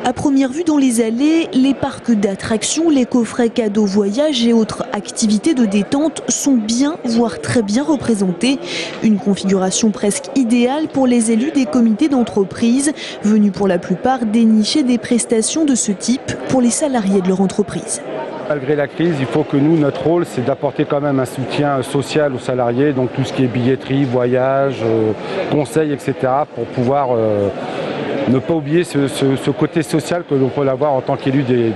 À première vue dans les allées, les parcs d'attractions, les coffrets cadeaux voyage et autres activités de détente sont bien, voire très bien représentés. Une configuration presque idéale pour les élus des comités d'entreprise, venus pour la plupart dénicher des prestations de ce type pour les salariés de leur entreprise. Malgré la crise, il faut que nous, notre rôle, c'est d'apporter quand même un soutien social aux salariés, donc tout ce qui est billetterie, voyage, conseils, etc., pour pouvoir ne pas oublier ce côté social que l'on peut avoir en tant qu'élu des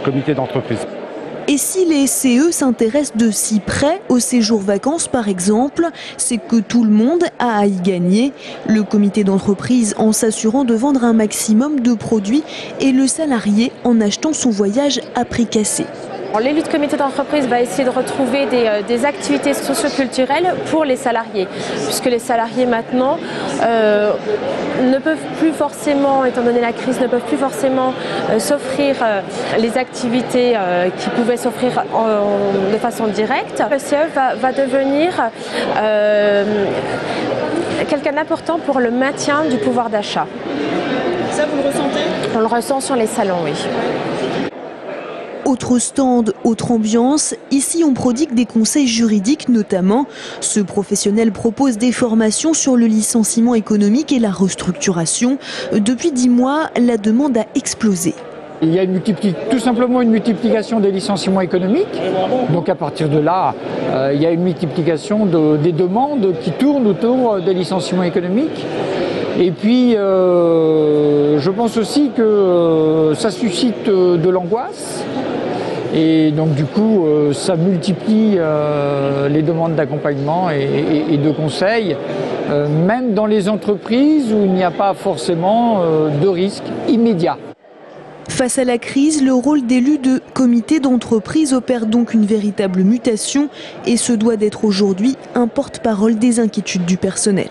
comités d'entreprise. Et si les CE s'intéressent de si près au séjour vacances par exemple, c'est que tout le monde a à y gagner. Le comité d'entreprise en s'assurant de vendre un maximum de produits et le salarié en achetant son voyage à prix cassé. L'élu de comité d'entreprise va essayer de retrouver des activités socioculturelles pour les salariés, puisque les salariés maintenant ne peuvent plus forcément, étant donné la crise, ne peuvent plus forcément s'offrir les activités qui pouvaient s'offrir de façon directe. Le CE va devenir quelqu'un d'important pour le maintien du pouvoir d'achat. Ça, vous le ressentez ? On le ressent sur les salons, oui. Autre stand, autre ambiance, ici on prodigue des conseils juridiques notamment. Ce professionnel propose des formations sur le licenciement économique et la restructuration. Depuis 10 mois, la demande a explosé. Il y a tout simplement une multiplication des licenciements économiques. Donc à partir de là, il y a une multiplication des demandes qui tournent autour des licenciements économiques. Et puis, je pense aussi que ça suscite de l'angoisse. Et donc du coup, ça multiplie les demandes d'accompagnement et de conseils, même dans les entreprises où il n'y a pas forcément de risque immédiat. Face à la crise, le rôle d'élu de comité d'entreprise opère donc une véritable mutation et se doit d'être aujourd'hui un porte-parole des inquiétudes du personnel.